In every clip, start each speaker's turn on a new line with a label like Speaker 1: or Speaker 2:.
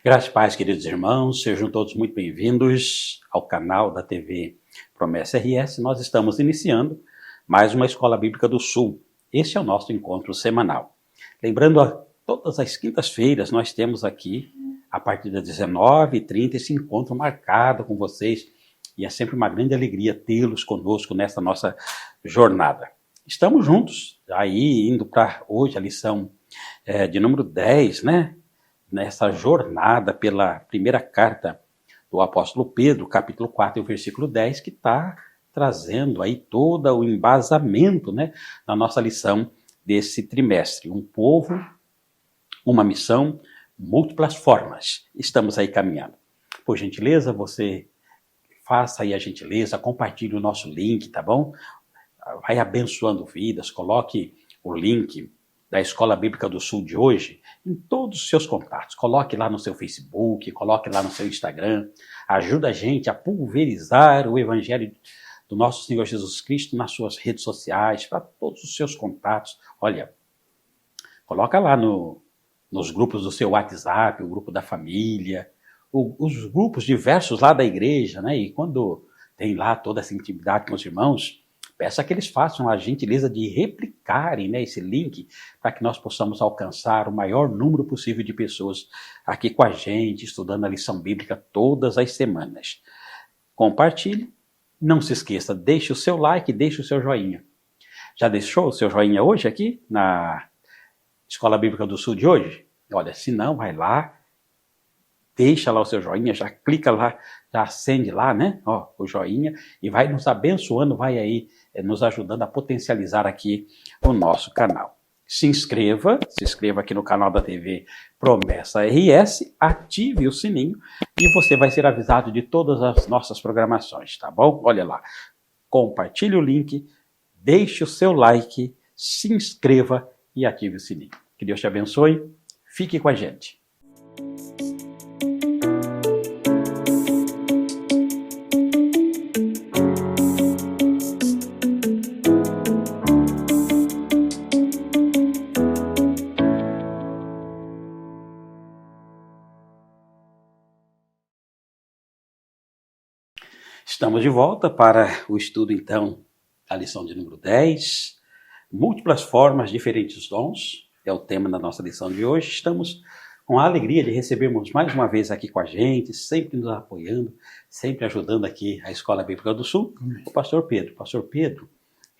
Speaker 1: Graças e paz, queridos irmãos, sejam todos muito bem-vindos ao canal da TV Promessa RS. Nós estamos iniciando mais uma Escola Bíblica do Sul. Este é o nosso encontro semanal. Lembrando, todas as quintas-feiras nós temos aqui, a partir das 19h30, esse encontro marcado com vocês. E é sempre uma grande alegria tê-los conosco nessa nossa jornada. Estamos juntos, aí indo para hoje a lição de número 10, né? Nessa jornada pela primeira carta do apóstolo Pedro, capítulo 4, e o versículo 10, que está trazendo aí todo o embasamento, né, na nossa lição desse trimestre. Um povo, uma missão, múltiplas formas. Estamos aí caminhando. Por gentileza, você faça aí a gentileza, compartilhe o nosso link, tá bom? Vai abençoando vidas, coloque o link da Escola Bíblica do Sul de hoje em todos os seus contatos. Coloque lá no seu Facebook, coloque lá no seu Instagram. Ajuda a gente a pulverizar o Evangelho do nosso Senhor Jesus Cristo nas suas redes sociais, para todos os seus contatos. Olha, coloca lá nos grupos do seu WhatsApp, o grupo da família, os grupos diversos lá da igreja, né? E quando tem lá toda essa intimidade com os irmãos, peça que eles façam a gentileza de replicarem, né, esse link para que nós possamos alcançar o maior número possível de pessoas aqui com a gente, estudando a lição bíblica todas as semanas. Compartilhe, não se esqueça, deixe o seu like, deixe o seu joinha. Já deixou o seu joinha hoje aqui na Escola Bíblica do Sul de hoje? Olha, se não, vai lá, deixa lá o seu joinha, já clica lá, já acende lá, né? Ó, o joinha, e vai nos abençoando, vai aí nos ajudando a potencializar aqui o nosso canal. Se inscreva aqui no canal da TV Promessa RS, ative o sininho e você vai ser avisado de todas as nossas programações, tá bom? Olha lá, compartilhe o link, deixe o seu like, se inscreva e ative o sininho. Que Deus te abençoe, fique com a gente. Estamos de volta para o estudo, então, da lição de número 10. Múltiplas formas, diferentes dons, é o tema da nossa lição de hoje. Estamos com a alegria de recebermos mais uma vez aqui com a gente, sempre nos apoiando, sempre ajudando aqui a Escola Bíblica do Sul, o pastor Pedro. O pastor Pedro,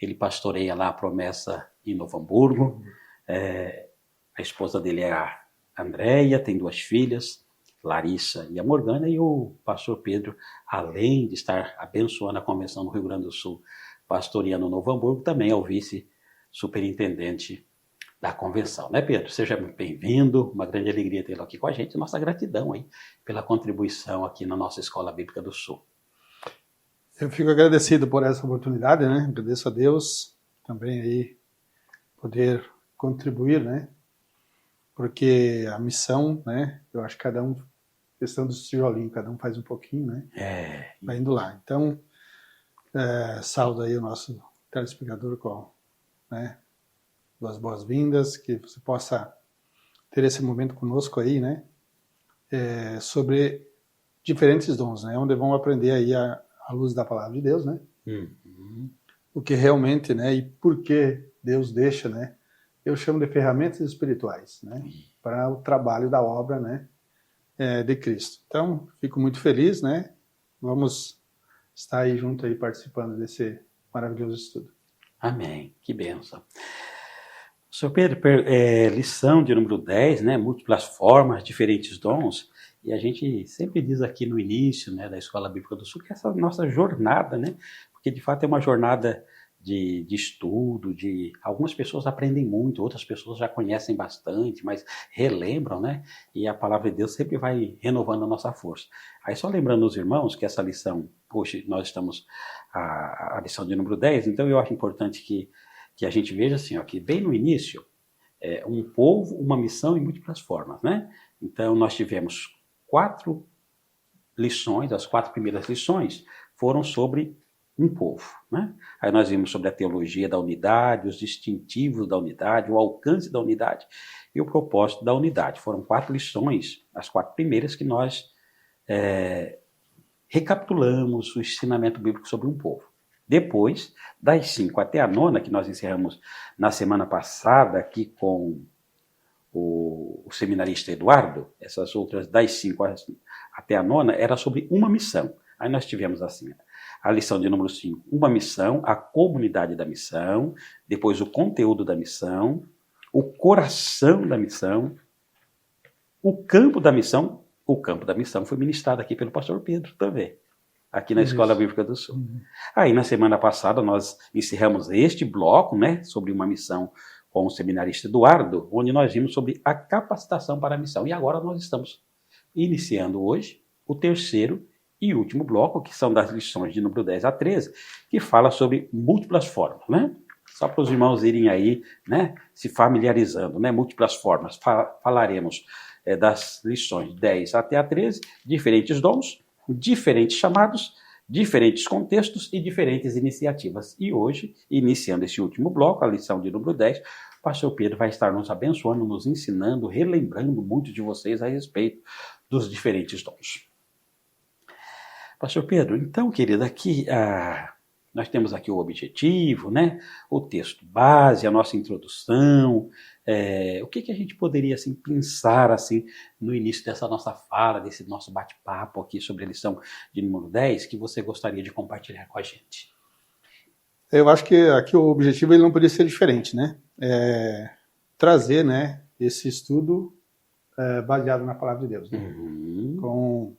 Speaker 1: ele pastoreia lá a Promessa em Novo Hamburgo. A esposa dele é a Andréia, tem 2 filhas, Larissa e a Morgana, e o pastor Pedro, além de estar abençoando a convenção no Rio Grande do Sul, pastoreando Novo Hamburgo, também é o vice-superintendente da convenção, né, Pedro? Seja bem-vindo, uma grande alegria tê-lo aqui com a gente, nossa gratidão aí pela contribuição aqui na nossa Escola Bíblica do Sul.
Speaker 2: Eu fico agradecido por essa oportunidade, né? Agradeço a Deus também aí poder contribuir, né? Porque a missão, né? Eu acho que cada um, questão dos tijolinhos, cada um faz um pouquinho, né? Vai indo lá. Então, saúdo aí o nosso telespectador com, né, duas boas-vindas, que você possa ter esse momento conosco aí, né? Sobre diferentes dons, né? Onde vão aprender aí a luz da palavra de Deus, né? O que realmente, né? E por que Deus deixa, né? Eu chamo de ferramentas espirituais, né? Para o trabalho da obra, né? De Cristo. Então, fico muito feliz, né? Vamos estar aí junto aí participando desse maravilhoso estudo.
Speaker 1: Amém. Que bênção. Sr. Pedro, lição de número 10, né? Múltiplas formas, diferentes dons. E a gente sempre diz aqui no início, né, da Escola Bíblica do Sul que essa nossa jornada, né? Porque de fato é uma jornada de estudo, algumas pessoas aprendem muito, outras pessoas já conhecem bastante, mas relembram, né? E a palavra de Deus sempre vai renovando a nossa força. Aí só lembrando os irmãos que essa lição, hoje nós estamos a lição de número 10, então eu acho importante que a gente veja assim, ó, que bem no início, um povo, uma missão e múltiplas formas, né? Então nós tivemos 4 lições, as 4 primeiras lições foram sobre um povo, né? Aí nós vimos sobre a teologia da unidade, os distintivos da unidade, o alcance da unidade e o propósito da unidade. Foram 4 lições, as 4 primeiras que nós recapitulamos o ensinamento bíblico sobre um povo. Depois, das 5 até a 9, que nós encerramos na semana passada aqui com o seminarista Eduardo, essas outras das 5 até a 9 era sobre uma missão. Aí nós tivemos assim, a lição de número 5, uma missão, a comunidade da missão, depois o conteúdo da missão, o coração da missão, o campo da missão. O campo da missão foi ministrado aqui pelo pastor Pedro também, aqui na Escola Bíblica do Sul. Aí na semana passada nós encerramos este bloco, né, sobre uma missão com o seminarista Eduardo, onde nós vimos sobre a capacitação para a missão. E agora nós estamos iniciando hoje o terceiro e último bloco, que são das lições de número 10 a 13, que fala sobre múltiplas formas, né? Só para os irmãos irem aí, né, se familiarizando, né? Múltiplas formas. Falaremos das lições 10 até a 13, diferentes dons, diferentes chamados, diferentes contextos e diferentes iniciativas. E hoje, iniciando esse último bloco, a lição de número 10, o pastor Pedro vai estar nos abençoando, nos ensinando, relembrando muitos de vocês a respeito dos diferentes dons. Pastor Pedro, então, querido, aqui nós temos aqui o objetivo, né? O texto base, a nossa introdução. O que a gente poderia assim, pensar assim, no início dessa nossa fala, desse nosso bate-papo aqui sobre a lição de número 10, que você gostaria de compartilhar com a gente?
Speaker 2: Eu acho que aqui o objetivo ele não poderia ser diferente, né? Trazer, né, esse estudo baseado na palavra de Deus, né? Com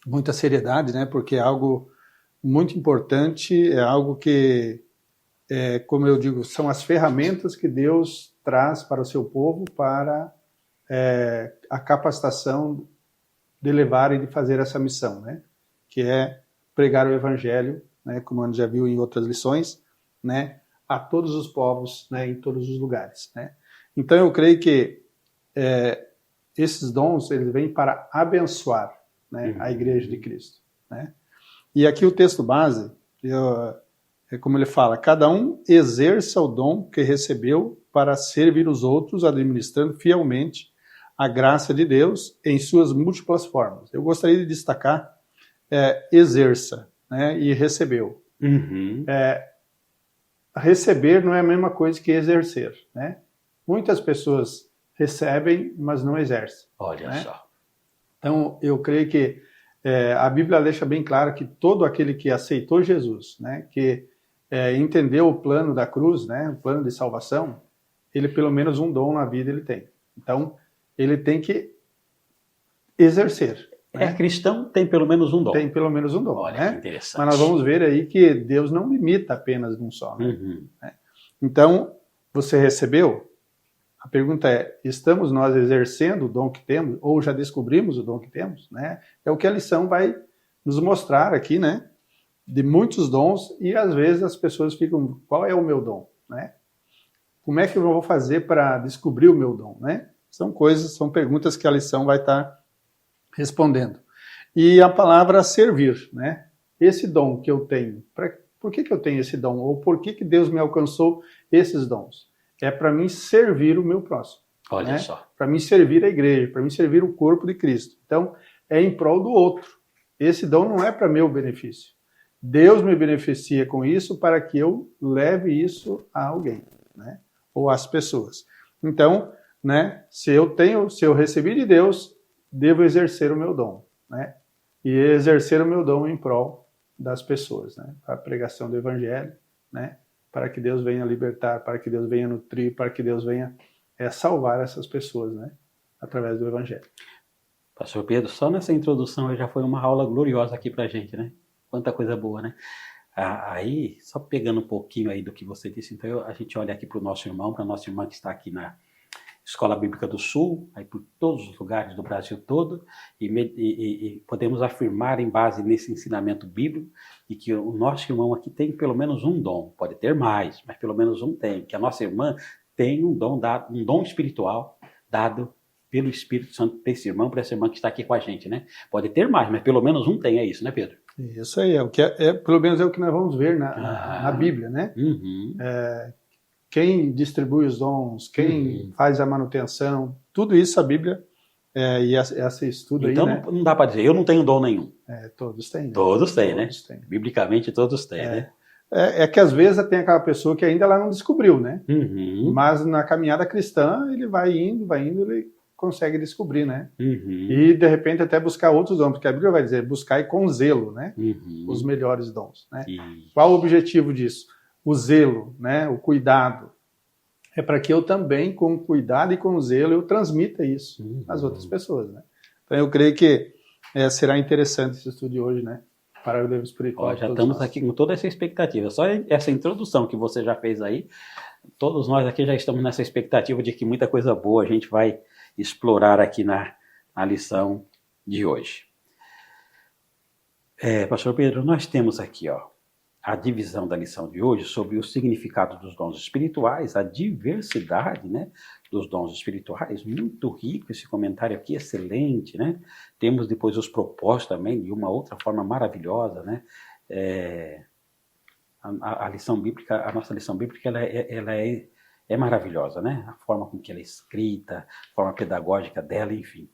Speaker 2: muita seriedade, né? Porque é algo muito importante, é algo que, como eu digo, são as ferramentas que Deus traz para o seu povo para a capacitação de levar e de fazer essa missão, né? Que é pregar o evangelho, né? Como a gente já viu em outras lições, né? A todos os povos, né? Em todos os lugares, né? Então eu creio que esses dons eles vêm para abençoar, né? A Igreja de Cristo, né? E aqui o texto base, como ele fala, cada um exerça o dom que recebeu para servir os outros, administrando fielmente a graça de Deus em suas múltiplas formas. Eu gostaria de destacar exerça, né, e recebeu. Receber não é a mesma coisa que exercer, né? Muitas pessoas recebem, mas não exercem.
Speaker 1: Olha, né? Só.
Speaker 2: Então, eu creio que a Bíblia deixa bem claro que todo aquele que aceitou Jesus, né, que entendeu o plano da cruz, né, o plano de salvação, ele pelo menos um dom na vida ele tem. Então, ele tem que exercer. Né?
Speaker 1: Cristão tem pelo menos um dom.
Speaker 2: Tem pelo menos um dom.
Speaker 1: Olha,
Speaker 2: né?
Speaker 1: Que interessante.
Speaker 2: Mas nós vamos ver aí que Deus não limita apenas num só. Né? Então, você recebeu? A pergunta é, estamos nós exercendo o dom que temos, ou já descobrimos o dom que temos? Né? É o que a lição vai nos mostrar aqui, né? De muitos dons, e às vezes as pessoas ficam, qual é o meu dom? Né? Como é que eu vou fazer para descobrir o meu dom? Né? São perguntas que a lição vai estar respondendo. E a palavra servir, né? Esse dom que eu tenho, por que eu tenho esse dom? Ou por que Deus me alcançou esses dons? É para mim servir o meu próximo.
Speaker 1: Olha,
Speaker 2: né?
Speaker 1: só.
Speaker 2: Para mim servir a igreja, para mim servir o corpo de Cristo. Então, é em prol do outro. Esse dom não é para meu benefício. Deus me beneficia com isso para que eu leve isso a alguém, né? Ou às pessoas. Então, né, se eu recebi de Deus, devo exercer o meu dom, né? E exercer o meu dom em prol das pessoas, né? Para a pregação do evangelho, né? Para que Deus venha libertar, para que Deus venha nutrir, para que Deus venha salvar essas pessoas, né? Através do evangelho.
Speaker 1: Pastor Pedro, só nessa introdução já foi uma aula gloriosa aqui pra gente, né? Quanta coisa boa, né? Aí, só pegando um pouquinho aí do que você disse, então a gente olha aqui para o nosso irmão, para a nossa irmã que está aqui na Escola Bíblica do Sul, aí por todos os lugares do Brasil todo, e podemos afirmar em base nesse ensinamento bíblico de que o nosso irmão aqui tem pelo menos um dom, pode ter mais, mas pelo menos um tem, que a nossa irmã tem um dom espiritual dado pelo Espírito Santo para esse irmão, para essa irmã que está aqui com a gente, né? Pode ter mais, mas pelo menos um tem, é isso, né, Pedro?
Speaker 2: Isso aí, pelo menos é o que nós vamos ver na Bíblia, né? Quem distribui os dons, quem faz a manutenção, tudo isso a Bíblia e esse estudo
Speaker 1: então,
Speaker 2: aí, né?
Speaker 1: Não dá para dizer, eu não tenho dom nenhum.
Speaker 2: Todos têm. Né?
Speaker 1: Todos têm, né? Biblicamente todos têm, né?
Speaker 2: É que às vezes tem aquela pessoa que ainda ela não descobriu, né? Mas na caminhada cristã ele vai indo, ele consegue descobrir, né? E de repente até buscar outros dons, porque a Bíblia vai dizer buscar com zelo, né? Os melhores dons, né? Qual o objetivo disso? O zelo, né? O cuidado. É para que eu também, com cuidado e com zelo, eu transmita isso às outras pessoas, né? Então eu creio que será interessante esse estudo de hoje, né? Para o livro espiritual.
Speaker 1: Já estamos aqui com toda essa expectativa. Só essa introdução que você já fez aí, todos nós aqui já estamos nessa expectativa de que muita coisa boa a gente vai explorar aqui na lição de hoje. Pastor Pedro, nós temos aqui a divisão da lição de hoje sobre o significado dos dons espirituais, a diversidade, né, dos dons espirituais. Muito rico esse comentário aqui, excelente, né? Temos depois os propósitos também, de uma outra forma maravilhosa, né? A lição bíblica, a nossa lição bíblica, ela é maravilhosa, né? A forma com que ela é escrita, a forma pedagógica dela, enfim.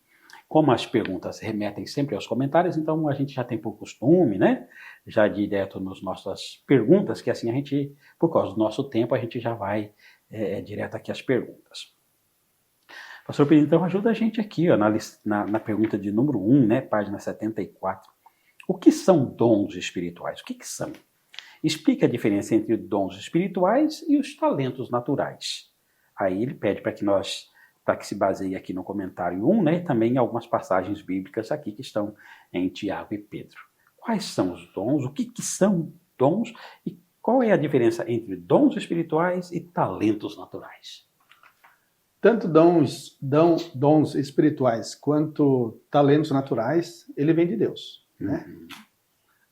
Speaker 1: Como as perguntas remetem sempre aos comentários, então a gente já tem por costume, né? Já de direto nas nossas perguntas, que assim a gente, por causa do nosso tempo, a gente já vai direto aqui às perguntas. Pastor Pedro, então ajuda a gente aqui na pergunta de número 1, né? Página 74. O que são dons espirituais? O que são? Explica a diferença entre dons espirituais e os talentos naturais. Aí ele pede para que se baseie aqui no comentário 1, né, e também em algumas passagens bíblicas aqui que estão em Tiago e Pedro. Quais são os dons? O que são dons? E qual é a diferença entre dons espirituais e talentos naturais?
Speaker 2: Tanto dons espirituais quanto talentos naturais, ele vem de Deus. Né?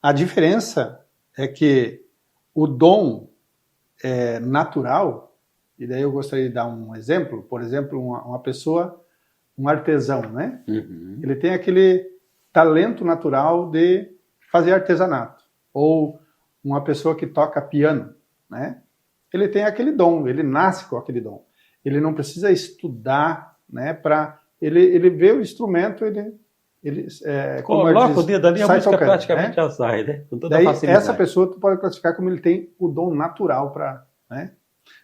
Speaker 2: A diferença é que o dom natural, e daí eu gostaria de dar um exemplo, por exemplo, uma pessoa, um artesão, né? Ele tem aquele talento natural de fazer artesanato. Ou uma pessoa que toca piano, né? Ele tem aquele dom, ele nasce com aquele dom. Ele não precisa estudar, né? Ele vê o instrumento,
Speaker 1: coloca o dedo ali, a música
Speaker 2: tocando,
Speaker 1: praticamente
Speaker 2: né?
Speaker 1: já sai, né? Com toda
Speaker 2: daí,
Speaker 1: facilidade.
Speaker 2: essa pessoa tu pode classificar como ele tem o dom natural para, né?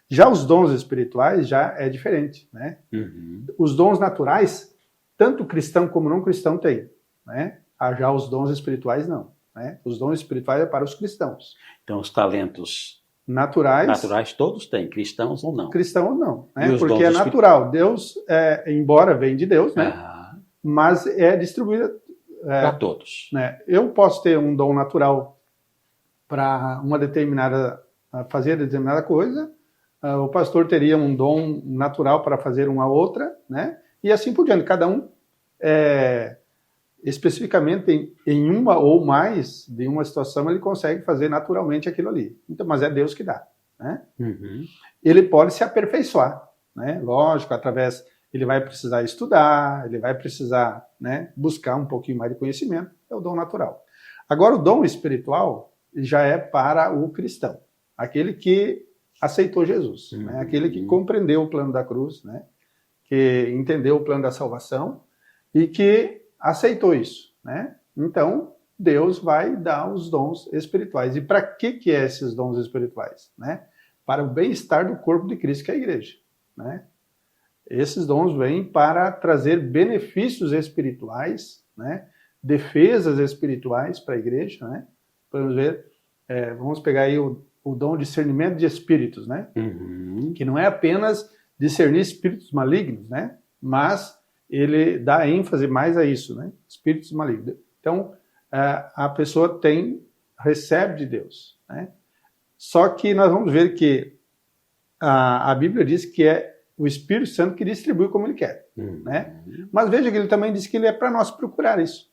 Speaker 2: Já os dons espirituais já é diferente, né? Os dons naturais, tanto cristão como não cristão tem, né? Já os dons espirituais não, né? Os dons espirituais é para os cristãos.
Speaker 1: Então os talentos
Speaker 2: naturais
Speaker 1: todos têm, cristãos ou não?
Speaker 2: Cristãos não, né? Porque é natural. Deus, embora vem de Deus, né? Mas é distribuído
Speaker 1: para todos.
Speaker 2: Né? Eu posso ter um dom natural para fazer determinada coisa. O pastor teria um dom natural para fazer uma outra, né? E assim por diante. Cada um, especificamente em uma ou mais de uma situação, ele consegue fazer naturalmente aquilo ali. Então, mas é Deus que dá, né? Ele pode se aperfeiçoar, né? Lógico, ele vai precisar estudar, ele vai precisar, né, buscar um pouquinho mais de conhecimento, é o dom natural. Agora, o dom espiritual já é para o cristão, aquele que aceitou Jesus, né? Aquele que compreendeu o plano da cruz, né? Que entendeu o plano da salvação e que aceitou isso, né? Então, Deus vai dar os dons espirituais. E para que é esses dons espirituais? Né? Para o bem-estar do corpo de Cristo, que é a igreja, né? Esses dons vêm para trazer benefícios espirituais, né? Defesas espirituais para a igreja, né? Vamos ver, vamos pegar aí o dom de discernimento de espíritos, né? Que não é apenas discernir espíritos malignos, né? Mas ele dá ênfase mais a isso, né? Espíritos malignos. Então, a pessoa recebe de Deus, né? Só que nós vamos ver que a Bíblia diz que é o Espírito Santo que distribui como ele quer, né? Mas veja que ele também diz que ele é para nós procurar isso,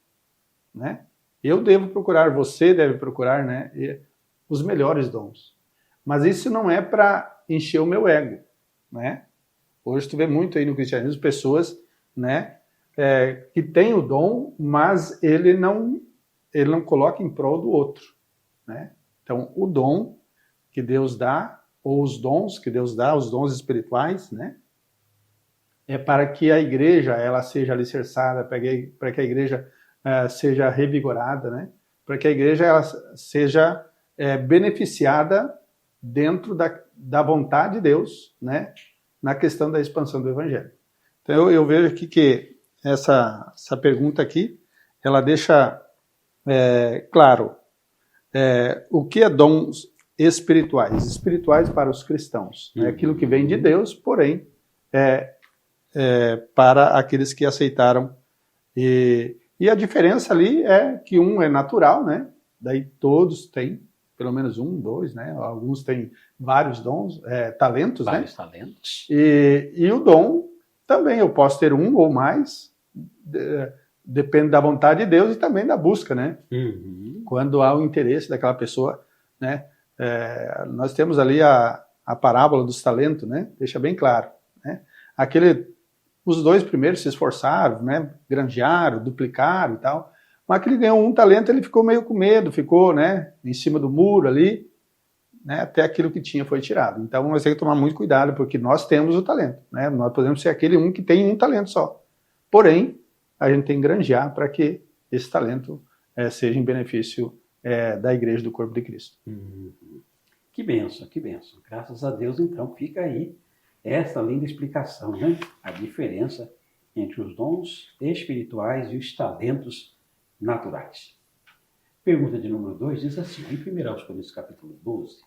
Speaker 2: né? Eu devo procurar, você deve procurar, né? Os melhores dons. Mas isso não é para encher o meu ego, né? Hoje tu vê muito aí no cristianismo pessoas, né? Que têm o dom, mas ele não ele não coloca em prol do outro, né? Então, o dom que Deus dá, ou os dons que Deus dá, os dons espirituais, né? É para que a igreja ela seja alicerçada, para que a igreja seja revigorada, né? Para que a igreja ela seja beneficiada dentro da vontade de Deus, né? Na questão da expansão do evangelho. Então eu vejo aqui que essa pergunta aqui, ela deixa claro o que é dons espirituais. Espirituais para os cristãos. Né? Aquilo que vem de Deus, porém, para aqueles que aceitaram. E a diferença ali é que um é natural, né? Daí todos têm pelo menos um, dois, né? Alguns têm vários dons, talentos,
Speaker 1: vários
Speaker 2: né?
Speaker 1: talentos.
Speaker 2: E o dom também, eu posso ter um ou mais, depende da vontade de Deus e também da busca, né?
Speaker 1: Uhum.
Speaker 2: Quando há o interesse daquela pessoa, né? Nós temos ali a parábola dos talentos, né? Deixa bem claro, né? Os dois primeiros se esforçaram, né? Granjearam, duplicaram e tal. Mas aquele ganhou um talento, ele ficou meio com medo, ficou, né? Em cima do muro ali, né? Até aquilo que tinha foi tirado. Então nós temos que tomar muito cuidado, porque nós temos o talento, né? Nós podemos ser aquele um que tem um talento só. Porém, a gente tem que granjear para que esse talento seja em benefício da igreja do corpo de Cristo.
Speaker 1: Que bênção, que bênção. Graças a Deus, então, fica aí essa linda explicação, né? A diferença entre os dons espirituais e os talentos naturais. Pergunta de número 2 diz assim, em 1 Coríntios capítulo 12,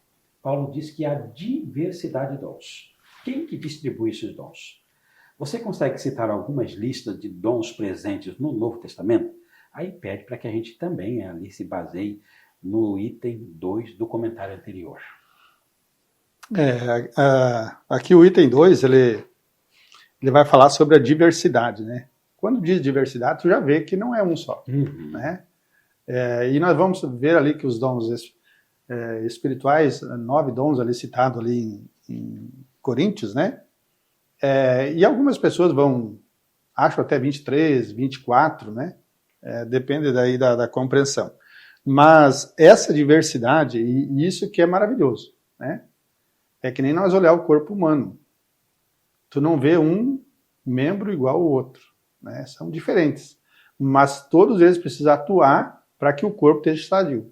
Speaker 1: Paulo diz que há diversidade de dons. Quem que distribui esses dons? Você consegue citar algumas listas de dons presentes no Novo Testamento? Aí pede para que a gente também ali se baseie no item 2 do comentário anterior.
Speaker 2: Aqui o item 2, ele vai falar sobre a diversidade, né? Quando diz diversidade, tu já vê que não é um só, né? E nós vamos ver ali que os dons espirituais, 9 dons ali citados ali em Coríntios, né? E algumas pessoas acho até 23, 24, né? Depende daí da compreensão. Mas essa diversidade, e isso que é maravilhoso, né? É que nem nós olhar o corpo humano. Tu não vê um membro igual ao outro, né? São diferentes. Mas todos eles precisam atuar para que o corpo esteja sadio.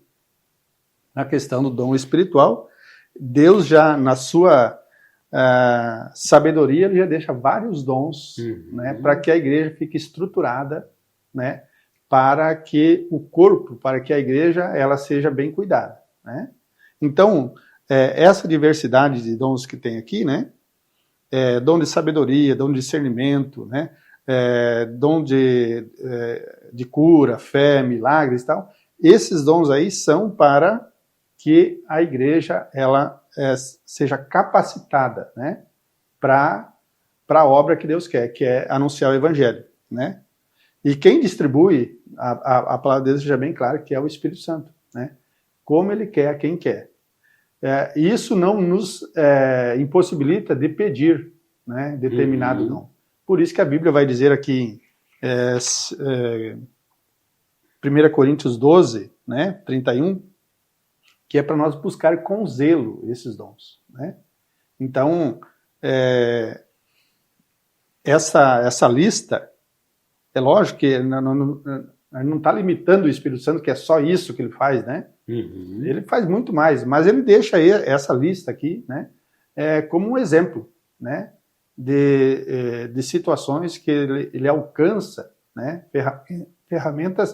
Speaker 2: Na questão do dom espiritual, Deus já, na sua sabedoria, ele já deixa vários dons, né, para que a igreja fique estruturada, né, para que o corpo, para que a igreja ela seja bem cuidada, né? Então, essa diversidade de dons que tem aqui, né, dom de sabedoria, dom de discernimento, né, dom de cura, fé, milagres e tal, esses dons aí são para que a igreja ela seja capacitada, né, para a obra que Deus quer, que é anunciar o evangelho, né? E quem distribui, a palavra de Deus seja bem clara, que é o Espírito Santo, né? Como ele quer, a quem quer. Isso não nos impossibilita de pedir, né, determinado dom. Por isso que a Bíblia vai dizer aqui, 1 Coríntios 12, né, 31, que é para nós buscar com zelo esses dons, né? Então, essa lista, é lógico que não está limitando o Espírito Santo, que é só isso que ele faz, né? Ele faz muito mais, mas ele deixa aí essa lista aqui, né, como um exemplo, né, de situações que ele alcança, né, ferramentas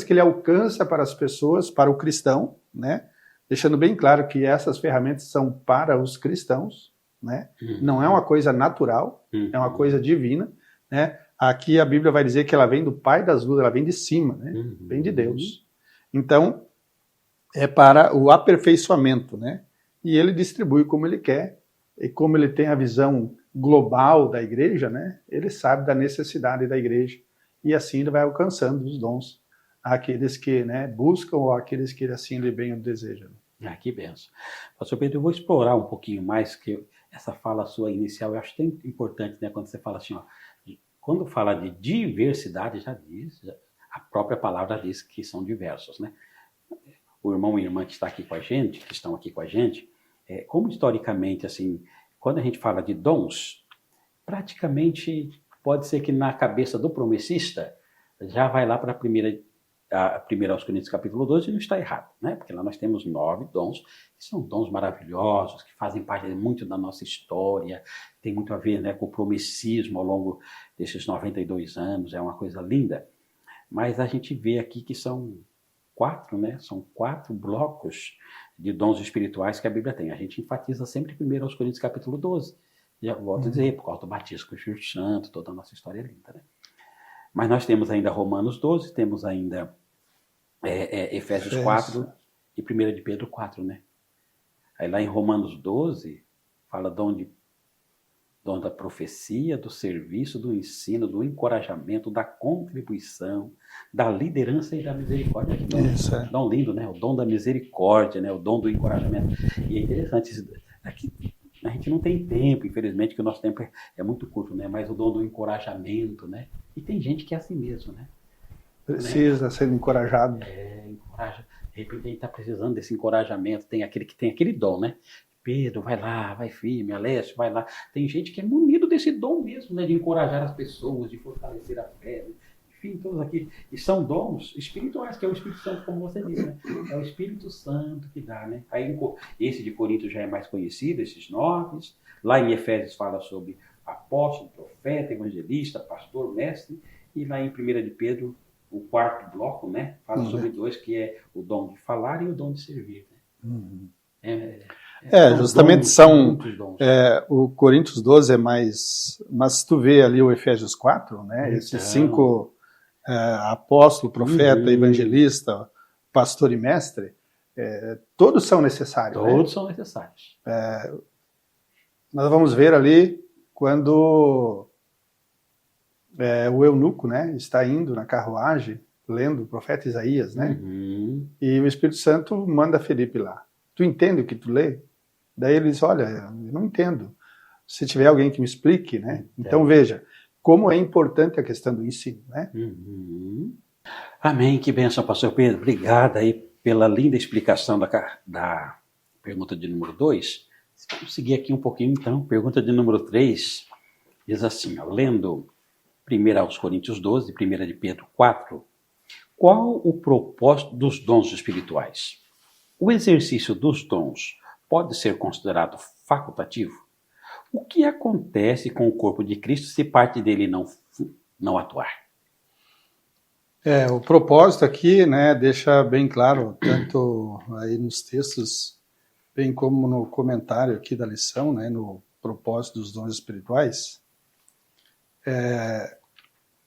Speaker 2: que ele alcança para as pessoas, para o cristão, né, deixando bem claro que essas ferramentas são para os cristãos, né, não é uma coisa natural, é uma coisa divina, né. Aqui a Bíblia vai dizer que ela vem do Pai das luzes, ela vem de cima, né, vem de Deus. Então, é para o aperfeiçoamento, né, e ele distribui como ele quer, e como ele tem a visão global da igreja, né, ele sabe da necessidade da igreja, e assim ele vai alcançando os dons àqueles que, né, buscam ou àqueles que assim ele bem o desejam.
Speaker 1: Que benção. Pastor Pedro, eu vou explorar um pouquinho mais, que essa fala sua inicial eu acho tão importante, né, quando você fala assim, ó, quando fala de diversidade, já diz, a própria palavra diz que são diversos, né? O irmão e irmã que está aqui com a gente, que estão aqui com a gente, como historicamente, assim, quando a gente fala de dons, praticamente pode ser que na cabeça do promessista já vai lá para a primeira aos Coríntios capítulo 12 e não está errado, né? Porque lá nós temos 9 dons, que são dons maravilhosos, que fazem parte muito da nossa história, tem muito a ver, né, com o promessismo ao longo desses 92 anos, é uma coisa linda. Mas a gente vê aqui que são 4, né? São 4 blocos de dons espirituais que a Bíblia tem. A gente enfatiza sempre primeiro aos Coríntios capítulo 12. Já volto a dizer, por causa do batismo com o Espírito Santo, toda a nossa história linda, né? Mas nós temos ainda Romanos 12, temos ainda Efésios 4 e 1 de Pedro 4, né? Aí lá em Romanos 12, fala dom da profecia, do serviço, do ensino, do encorajamento, da contribuição, da liderança e da misericórdia. Dom lindo, né? O dom da misericórdia, né? O dom do encorajamento. E é interessante, aqui a gente não tem tempo, infelizmente, que o nosso tempo é muito curto, né? Mas o dom do encorajamento, né? E tem gente que é assim mesmo, né?
Speaker 2: Precisa ser encorajado.
Speaker 1: Encoraja. De repente a gente está precisando desse encorajamento. Tem aquele que tem aquele dom, né? Pedro, vai lá, vai firme, Alessio, vai lá. Tem gente que é munido desse dom mesmo, né? De encorajar as pessoas, de fortalecer a fé, né? Enfim, todos aqui. E são dons espirituais, que é o Espírito Santo, como você disse, né? É o Espírito Santo que dá, né? Aí esse de Coríntios já é mais conhecido, esses 9. Lá em Efésios fala sobre apóstolo, profeta, evangelista, pastor, mestre. E lá em 1 de Pedro, o 4º bloco, né? Fala sobre 2, que é o dom de falar e o dom de servir, né?
Speaker 2: Justamente são o Coríntios 12 é mais, mas tu vê ali o Efésios 4, né? Esses 5 apóstolo, profeta, evangelista, pastor e mestre, todos são necessários.
Speaker 1: Todos são necessários.
Speaker 2: Nós vamos ver ali quando o eunuco, né, está indo na carruagem lendo o profeta Isaías, né? E o Espírito Santo manda Felipe lá. Tu entende o que tu lê? Daí ele diz, olha, eu não entendo. Se tiver alguém que me explique, né? Então veja, como é importante a questão do ensino, né?
Speaker 1: Amém, que bênção, pastor Pedro. Obrigado aí pela linda explicação da pergunta de número 2. Vamos seguir aqui um pouquinho, então. Pergunta de número 3 diz assim, ó, lendo 1 aos Coríntios 12, 1 de Pedro 4, qual o propósito dos dons espirituais? O exercício dos dons pode ser considerado facultativo? O que acontece com o corpo de Cristo se parte dele não atuar?
Speaker 2: O propósito aqui, né, deixa bem claro, tanto aí nos textos, bem como no comentário aqui da lição, né, no propósito dos dons espirituais,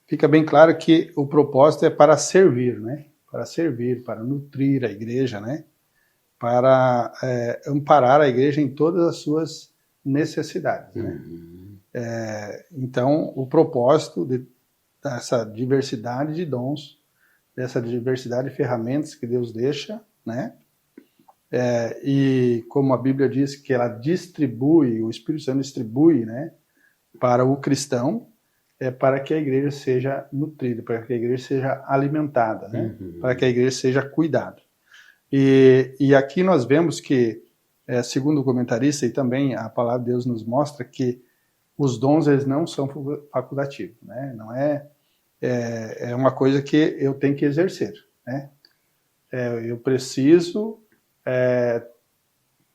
Speaker 2: fica bem claro que o propósito é para servir, né, para nutrir a igreja, né, para amparar a igreja em todas as suas necessidades, né? Então, o propósito dessa diversidade de dons, dessa diversidade de ferramentas que Deus deixa, né? E como a Bíblia diz que ela distribui, o Espírito Santo distribui, né, para o cristão, para que a igreja seja nutrida, para que a igreja seja alimentada, né? Para que a igreja seja cuidada. E aqui nós vemos que, segundo o comentarista, e também a palavra de Deus nos mostra que os dons eles não são facultativos, né? Não é uma coisa que eu tenho que exercer, né? Eu preciso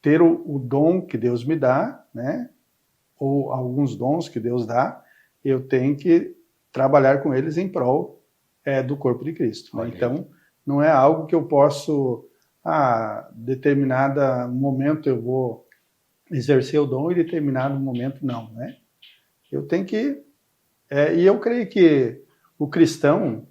Speaker 2: ter o dom que Deus me dá, né? Ou alguns dons que Deus dá, eu tenho que trabalhar com eles em prol do corpo de Cristo, né? Então, não é algo que eu posso determinado momento eu vou exercer o dom e determinado momento não, né? Eu tenho que... e eu creio que o cristão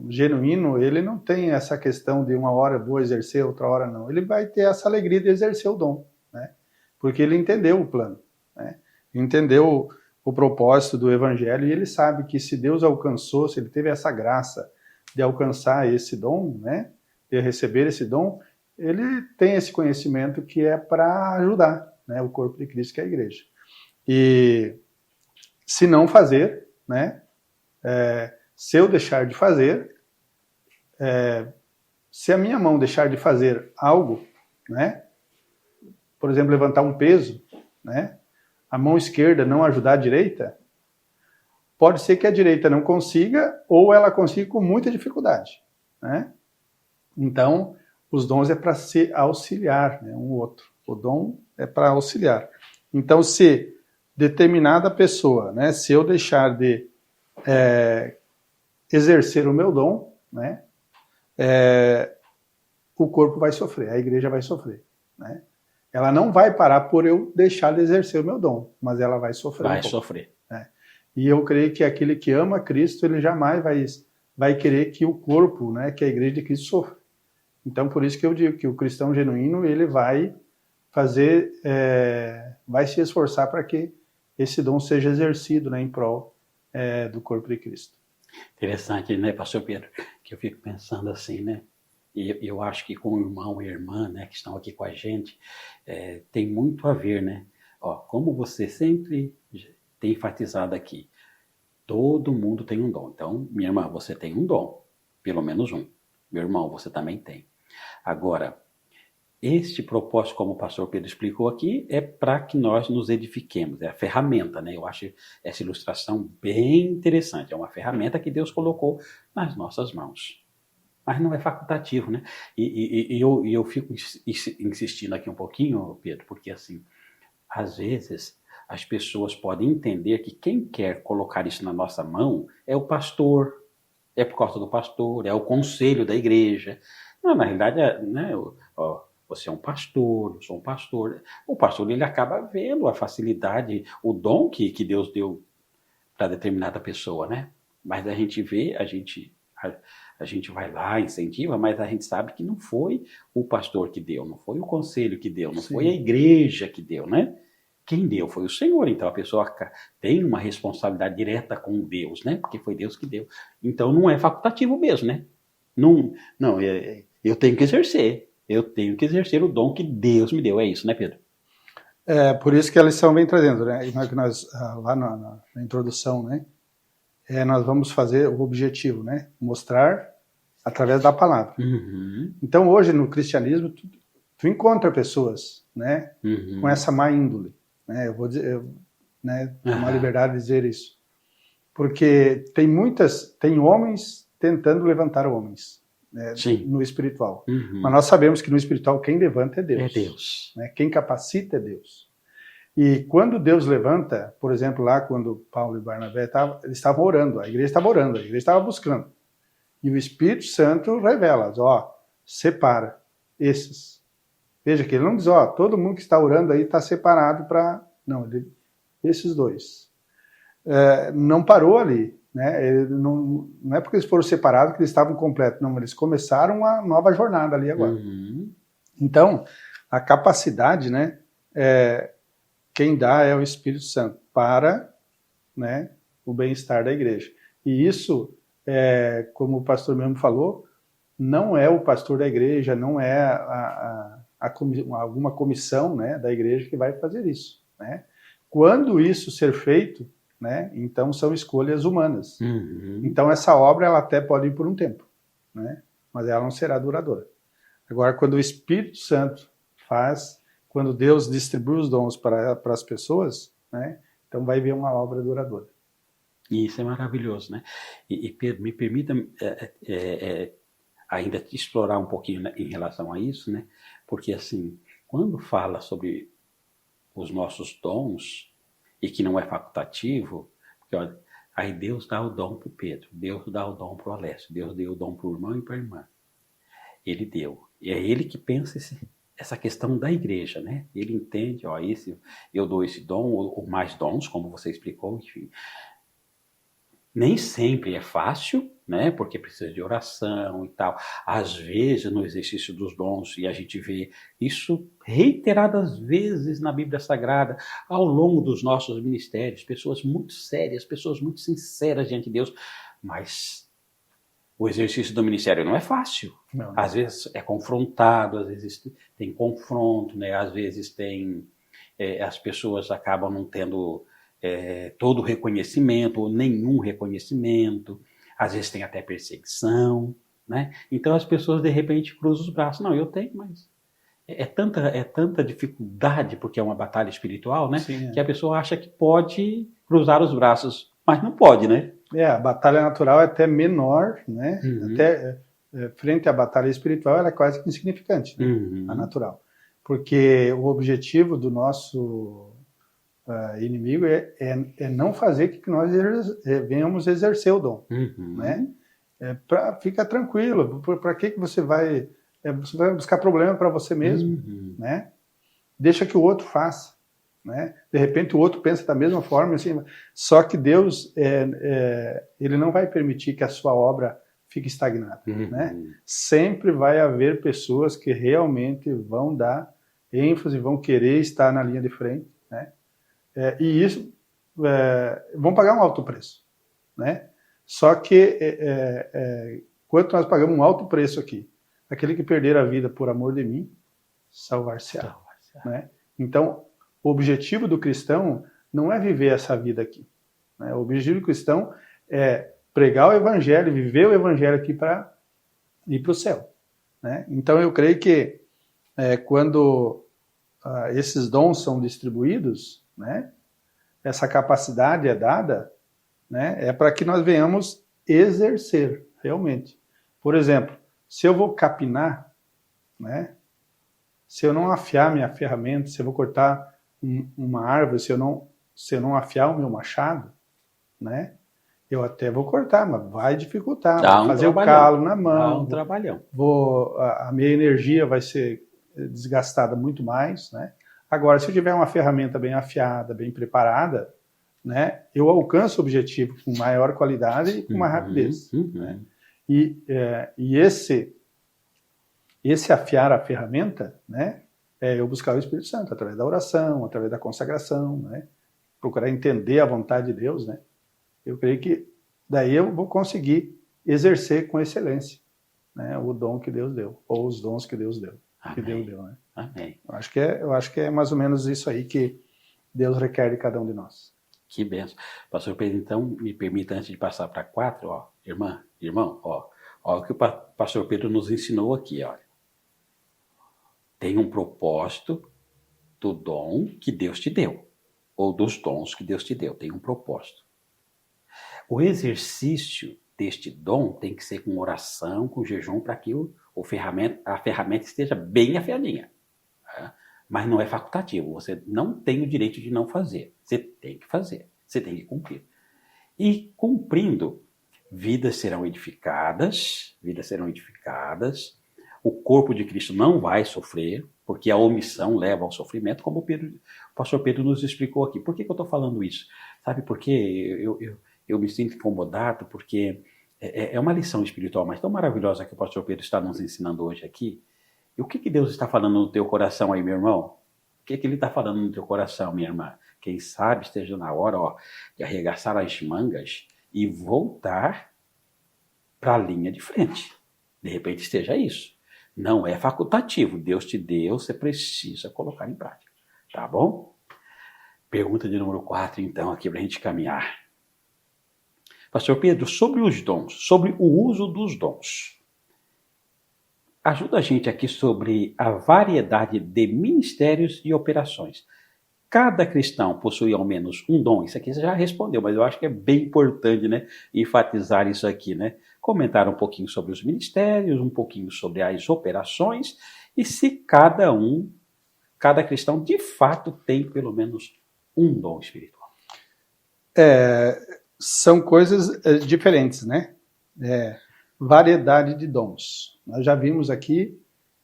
Speaker 2: genuíno, ele não tem essa questão de uma hora vou exercer, outra hora não. Ele vai ter essa alegria de exercer o dom, né? Porque ele entendeu o plano, né? Entendeu o propósito do evangelho e ele sabe que se Deus alcançou, se ele teve essa graça de alcançar esse dom, né? De receber esse dom, ele tem esse conhecimento que é para ajudar, né, o corpo de Cristo, que é a igreja. E se não fazer, né, se eu deixar de fazer, se a minha mão deixar de fazer algo, né, por exemplo, levantar um peso, né, a mão esquerda não ajudar a direita, pode ser que a direita não consiga ou ela consiga com muita dificuldade, né? Então, os dons é para se auxiliar, né, um outro. O dom é para auxiliar. Então, se determinada pessoa, né, se eu deixar de exercer o meu dom, né, o corpo vai sofrer, a igreja vai sofrer, né? Ela não vai parar por eu deixar de exercer o meu dom, mas ela vai sofrer.
Speaker 1: Vai sofrer.
Speaker 2: Né? E eu creio que aquele que ama Cristo, ele jamais vai querer que o corpo, né, que a igreja de Cristo sofra. Então, por isso que eu digo que o cristão genuíno, ele vai fazer, vai se esforçar para que esse dom seja exercido, né, em prol do corpo de Cristo.
Speaker 1: Interessante, né, pastor Pedro? Que eu fico pensando assim, né? E eu acho que com o irmão e irmã, né, que estão aqui com a gente, tem muito a ver, né? Ó, como você sempre tem enfatizado aqui, todo mundo tem um dom. Então, minha irmã, você tem um dom, pelo menos um. Meu irmão, você também tem. Agora, este propósito, como o pastor Pedro explicou aqui, é para que nós nos edifiquemos. É a ferramenta, né? Eu acho essa ilustração bem interessante. É uma ferramenta que Deus colocou nas nossas mãos. Mas não é facultativo, né? E eu fico insistindo aqui um pouquinho, Pedro, porque assim, às vezes as pessoas podem entender que quem quer colocar isso na nossa mão é o pastor, é por causa do pastor, é o conselho da igreja. Não, na realidade, né, você é um pastor, eu sou um pastor. O pastor, ele acaba vendo a facilidade, o dom que Deus deu para determinada pessoa, né? Mas a gente vê, a gente vai lá, incentiva, mas a gente sabe que não foi o pastor que deu, não foi o conselho que deu, não foi a igreja que deu, né? Quem deu foi o Senhor. Então a pessoa tem uma responsabilidade direta com Deus, né? Porque foi Deus que deu. Então não é facultativo mesmo, né? Não, eu tenho que exercer. Eu tenho que exercer o dom que Deus me deu. É isso, né, Pedro?
Speaker 2: Por isso que a lição vem trazendo, né? E nós, lá na introdução, né? Nós vamos fazer o objetivo, né? Mostrar através da palavra.
Speaker 1: Uhum.
Speaker 2: Então, hoje, no cristianismo, tu encontra pessoas, né? Com essa má índole. Né? Eu vou dizer, né? Uma liberdade de dizer isso. Porque tem homens tentando levantar homens. Né, no espiritual. Mas nós sabemos que no espiritual quem levanta é Deus.
Speaker 1: É Deus.
Speaker 2: Né, quem capacita é Deus. E quando Deus levanta, por exemplo, lá quando Paulo e Barnabé eles estavam orando, a igreja estava buscando. E o Espírito Santo revela, separa esses. Veja que ele não diz, todo mundo que está orando aí está separado para... Não, esses dois. Não parou ali. Né? Não é porque eles foram separados que eles estavam completos, não, eles começaram uma nova jornada ali agora. Então, a capacidade, né, quem dá é o Espírito Santo para, né, o bem-estar da igreja. E isso, como o pastor mesmo falou, não é o pastor da igreja, não é alguma comissão, né, da igreja que vai fazer isso. Né? Quando isso ser feito, né? Então são escolhas humanas. Então essa obra ela até pode ir por um tempo, né? Mas ela não será duradoura. Agora, quando o Espírito Santo faz, quando Deus distribui os dons para as pessoas, né? Então vai vir uma obra duradoura.
Speaker 1: E isso é maravilhoso, né? E Pedro, me permita ainda te explorar um pouquinho, né, em relação a isso, né? Porque assim, quando fala sobre os nossos dons, e que não é facultativo, porque olha, aí Deus dá o dom para o Pedro, Deus dá o dom para o Alessio, Deus deu o dom para o irmão e para a irmã. Ele deu. E é ele que pensa essa questão da igreja, né? Ele entende, eu dou esse dom, ou mais dons, como você explicou, enfim. Nem sempre é fácil, né? Porque precisa de oração e tal. Às vezes, no exercício dos dons, e a gente vê isso reiteradas vezes na Bíblia Sagrada, ao longo dos nossos ministérios, pessoas muito sérias, pessoas muito sinceras diante de Deus, mas o exercício do ministério não é fácil. Não. Às vezes é confrontado, às vezes tem confronto, né? Às vezes as pessoas acabam não tendo todo o reconhecimento, ou nenhum reconhecimento, às vezes tem até perseguição, né? Então as pessoas de repente cruzam os braços. Não, eu tenho, mas é tanta dificuldade, porque é uma batalha espiritual, né?
Speaker 2: Sim,
Speaker 1: que a pessoa acha que pode cruzar os braços, mas não pode, né?
Speaker 2: a batalha natural é até menor, né?
Speaker 1: Uhum.
Speaker 2: Até frente à batalha espiritual, ela é quase que insignificante, né?
Speaker 1: Uhum.
Speaker 2: A natural. Porque o objetivo do nosso inimigo é não fazer que nós venhamos exercer o dom,
Speaker 1: Uhum.
Speaker 2: né? Fica tranquilo, para que você vai buscar problema para você mesmo,
Speaker 1: Uhum.
Speaker 2: né? Deixa que o outro faça, né? De repente o outro pensa da mesma forma, assim, só que Deus ele não vai permitir que a sua obra fique estagnada,
Speaker 1: Uhum.
Speaker 2: né? Sempre vai haver pessoas que realmente vão dar ênfase, vão querer estar na linha de frente, né? E isso vão pagar um alto preço, né? Só que quanto nós pagamos um alto preço aqui, aquele que perder a vida por amor de mim, salvar-se-á, né? Então, o objetivo do cristão não é viver essa vida aqui, né? O objetivo do cristão é pregar o evangelho, viver o evangelho aqui para ir para o céu, né? Então, eu creio que quando esses dons são distribuídos, né, essa capacidade é dada, né, é para que nós venhamos exercer realmente. Por exemplo, se eu vou capinar, né, se eu não afiar minha ferramenta, se eu vou cortar uma árvore, se eu não afiar o meu machado, né, eu até vou cortar, mas vai dificultar, vai fazer o calo na mão,
Speaker 1: trabalhão.
Speaker 2: A minha energia vai ser desgastada muito mais, né? Agora, se eu tiver uma ferramenta bem afiada, bem preparada, né, eu alcanço o objetivo com maior qualidade e com mais rapidez. Né? E esse afiar a ferramenta, né, é eu buscar o Espírito Santo através da oração, através da consagração, né, procurar entender a vontade de Deus, né. Eu creio que daí eu vou conseguir exercer com excelência, né, o dom que Deus deu, ou os dons que Deus deu.
Speaker 1: Amém.
Speaker 2: Que Deus deu, né?
Speaker 1: Amém.
Speaker 2: Eu acho que é mais ou menos isso aí que Deus requer de cada um de nós.
Speaker 1: Que benção. Pastor Pedro, então, me permita, antes de passar para 4, ó, irmão, ó o que o pastor Pedro nos ensinou aqui, olha. Tem um propósito do dom que Deus te deu, ou dos dons que Deus te deu, tem um propósito. O exercício deste dom tem que ser com oração, com jejum, para que a ferramenta esteja bem afiadinha. Tá? Mas não é facultativo, você não tem o direito de não fazer. Você tem que fazer, você tem que cumprir. E cumprindo, vidas serão edificadas, o corpo de Cristo não vai sofrer, porque a omissão leva ao sofrimento, como o pastor Pedro nos explicou aqui. Por que eu estou falando isso? Sabe por quê? Eu me sinto incomodado, porque é uma lição espiritual, mas tão maravilhosa que o pastor Pedro está nos ensinando hoje aqui. E o que Deus está falando no teu coração aí, meu irmão? O que ele está falando no teu coração, minha irmã? Quem sabe esteja na hora, ó, de arregaçar as mangas e voltar para a linha de frente. De repente esteja isso. Não é facultativo. Deus te deu, você precisa colocar em prática. Tá bom? Pergunta de número 4, então, aqui para a gente caminhar. Pastor Pedro, sobre os dons, sobre o uso dos dons. Ajuda a gente aqui sobre a variedade de ministérios e operações. Cada cristão possui ao menos um dom. Isso aqui você já respondeu, mas eu acho que é bem importante, né, enfatizar isso aqui, né? Comentar um pouquinho sobre os ministérios, um pouquinho sobre as operações e se cada cristão de fato tem pelo menos um dom espiritual.
Speaker 2: São coisas diferentes, né? Variedade de dons. Nós já vimos aqui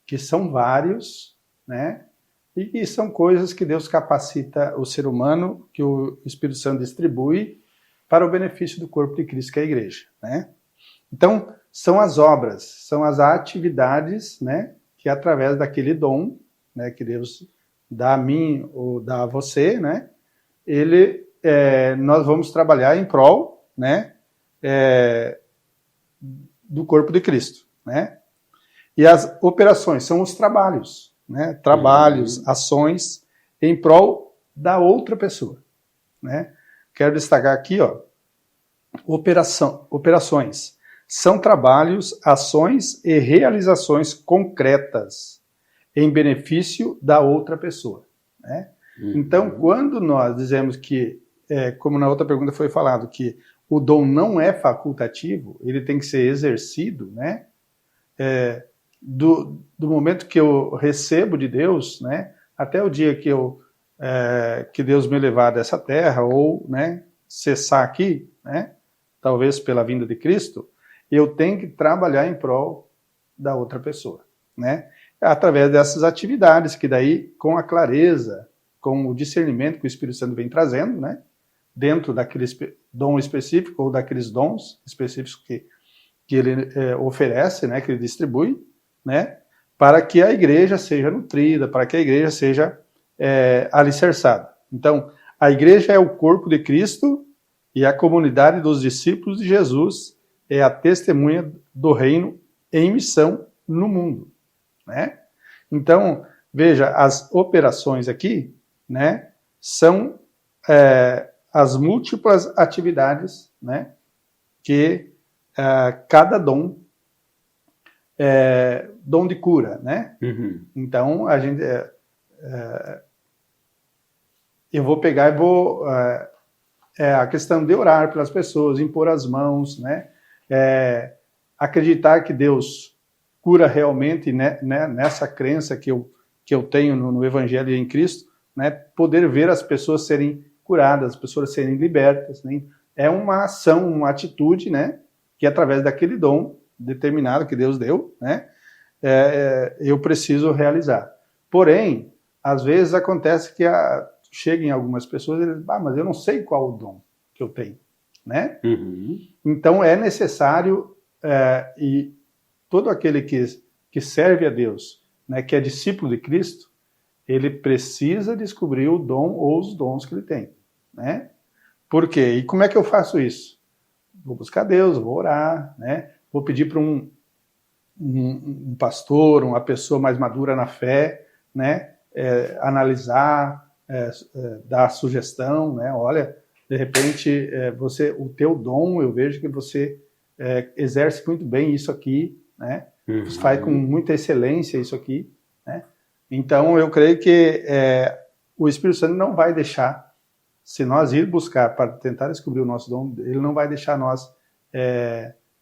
Speaker 2: que são vários, né? E que são coisas que Deus capacita o ser humano, que o Espírito Santo distribui para o benefício do corpo de Cristo, que é a igreja, né? Então, são as obras, são as atividades, né, que através daquele dom, né, que Deus dá a mim ou dá a você, né, nós vamos trabalhar em prol, né, do corpo de Cristo, né? E as operações são os trabalhos, né? Trabalhos, ações em prol da outra pessoa, né? Quero destacar aqui, ó, operações são trabalhos, ações e realizações concretas em benefício da outra pessoa, né? Então, quando nós dizemos que, como na outra pergunta foi falado, que o dom não é facultativo, ele tem que ser exercido, né? Do momento que eu recebo de Deus, né, até o dia que Deus me levar dessa terra, ou, né, cessar aqui, né, talvez pela vinda de Cristo, eu tenho que trabalhar em prol da outra pessoa, né, através dessas atividades, que daí, com a clareza, com o discernimento que o Espírito Santo vem trazendo, né, dentro daquele dom específico, ou daqueles dons específicos que ele oferece, né, que ele distribui, né, para que a igreja seja nutrida, para que a igreja seja alicerçada. Então, a igreja é o corpo de Cristo e a comunidade dos discípulos de Jesus é a testemunha do reino em missão no mundo, né? Então, veja, as operações aqui, né, são as múltiplas atividades, né, que cada dom dom de cura, né? Então, a gente eu vou pegar e vou a questão de orar pelas pessoas, impor as mãos, né? Acreditar que Deus cura realmente, né, nessa crença que eu tenho no Evangelho em Cristo, né? Poder ver as pessoas serem curadas, as pessoas serem libertas, né? É uma ação, uma atitude, né? Que através daquele dom determinado que Deus deu, né? Eu preciso realizar. Porém, às vezes acontece que cheguem algumas pessoas e eles, mas eu não sei qual o dom que eu tenho, né? Então é necessário, e todo aquele que serve a Deus, né, que é discípulo de Cristo, ele precisa descobrir o dom ou os dons que ele tem, né? Por quê? E como é que eu faço isso? Vou buscar Deus, vou orar, né? Vou pedir para um pastor, uma pessoa mais madura na fé, né? Analisar, dar sugestão, né? Olha, de repente, o teu dom, eu vejo que você exerce muito bem isso aqui, né? Você faz com muita excelência isso aqui, né? Então, eu creio que o Espírito Santo não vai deixar, se nós ir buscar para tentar descobrir o nosso dom, ele não vai deixar nós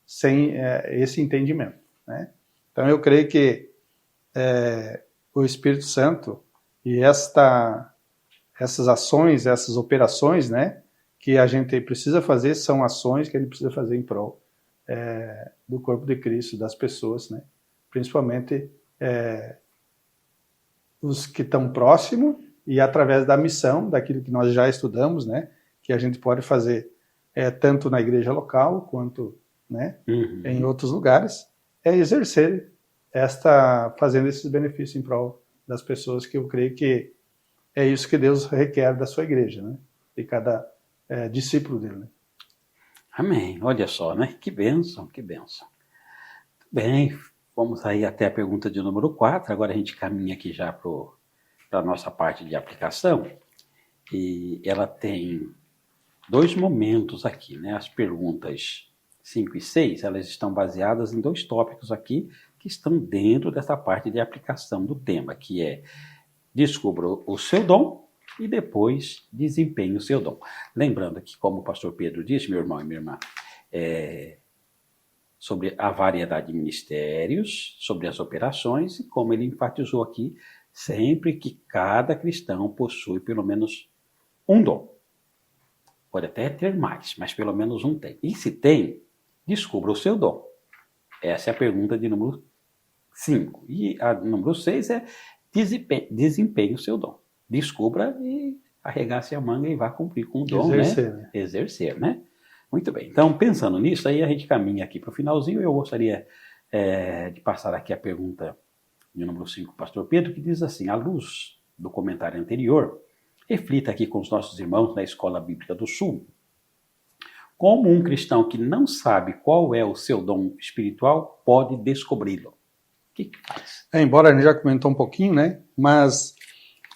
Speaker 2: sem esse entendimento, né? Então, eu creio que o Espírito Santo e essas ações, essas operações, né, que a gente precisa fazer, são ações que ele precisa fazer em prol do corpo de Cristo, das pessoas, né? Principalmente os que estão próximos e através da missão, daquilo que nós já estudamos, né, que a gente pode fazer tanto na igreja local quanto, né, em outros lugares, exercer fazendo esses benefícios em prol das pessoas, que eu creio que é isso que Deus requer da sua igreja, né, de cada discípulo dele, né?
Speaker 1: Amém. Olha só, né? Que bênção, que bênção. Bem, vamos aí até a pergunta de número 4. Agora a gente caminha aqui já para a nossa parte de aplicação. E ela tem 2 momentos aqui, né? As perguntas 5 e 6, elas estão baseadas em 2 tópicos aqui que estão dentro dessa parte de aplicação do tema, que é descubra o seu dom e depois desempenhe o seu dom. Lembrando que, como o pastor Pedro disse, meu irmão e minha irmã, sobre a variedade de ministérios, sobre as operações, e como ele enfatizou aqui, sempre que cada cristão possui pelo menos um dom. Pode até ter mais, mas pelo menos um tem. E se tem, descubra o seu dom. Essa é a pergunta de número 5. E a número 6 é desempenhe o seu dom. Descubra e arregace a manga e vá cumprir com o dom, né? Exercer, né? Muito bem. Então, pensando nisso, aí a gente caminha aqui para o finalzinho. Eu gostaria de passar aqui a pergunta de número 5, pastor Pedro, que diz assim: à luz do comentário anterior, reflita aqui com os nossos irmãos na Escola Bíblica do Sul, como um cristão que não sabe qual é o seu dom espiritual pode descobri-lo. O que faz?
Speaker 2: Embora a gente já comentou um pouquinho, né? Mas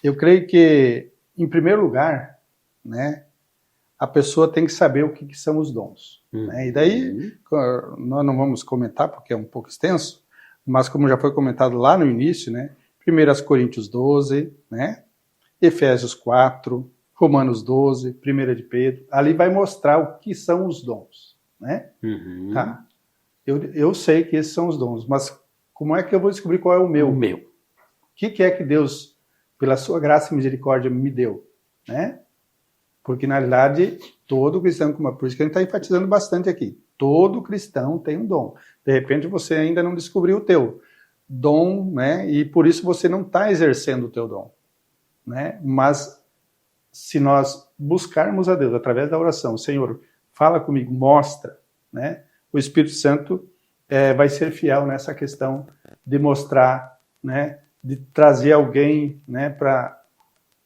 Speaker 2: eu creio que, em primeiro lugar, né, a pessoa tem que saber o que são os dons. Né? E daí, nós não vamos comentar, porque é um pouco extenso, mas como já foi comentado lá no início, né? 1 Coríntios 12, né? Efésios 4, Romanos 12, 1 de Pedro, ali vai mostrar o que são os dons. Né? Tá. Eu sei que esses são os dons, mas como é que eu vou descobrir qual é o meu?
Speaker 1: O meu.
Speaker 2: O que é que Deus, pela sua graça e misericórdia, me deu? Né? Porque, na realidade, todo cristão, por isso que a gente está enfatizando bastante aqui, todo cristão tem um dom. De repente, você ainda não descobriu o teu dom, né? E por isso você não está exercendo o teu dom. Né? Mas, se nós buscarmos a Deus através da oração, Senhor, fala comigo, mostra, né? O Espírito Santo vai ser fiel nessa questão de mostrar, né? De trazer alguém, né? Para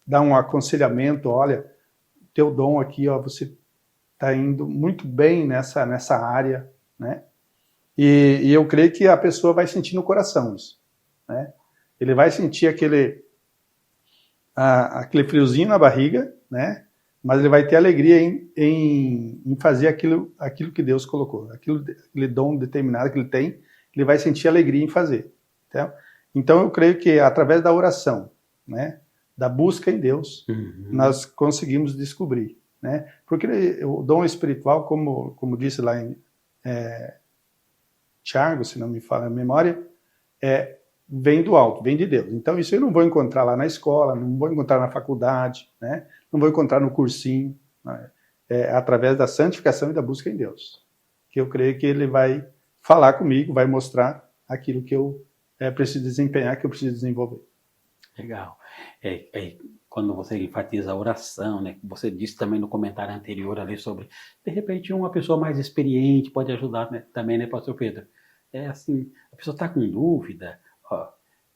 Speaker 2: dar um aconselhamento, olha, teu dom aqui, ó, você está indo muito bem nessa área, né? E eu creio que a pessoa vai sentir no coração isso, né? Ele vai sentir aquele friozinho na barriga, né? Mas ele vai ter alegria em fazer aquilo que Deus colocou, aquele dom determinado que ele tem, ele vai sentir alegria em fazer. Então eu creio que através da oração, né? Da busca em Deus, nós conseguimos descobrir, né? Porque o dom espiritual, como disse lá em Tiago, se não me falha a memória, vem do alto, vem de Deus. Então isso eu não vou encontrar lá na escola, não vou encontrar na faculdade, né? Não vou encontrar no cursinho, né? Através da santificação e da busca em Deus, que eu creio que ele vai falar comigo, vai mostrar aquilo que eu preciso desempenhar, que eu preciso desenvolver.
Speaker 1: Legal. Quando você enfatiza a oração, né? Você disse também no comentário anterior ali sobre, de repente, uma pessoa mais experiente pode ajudar, né? Também, né, pastor Pedro? Assim, a pessoa está com dúvida, ó,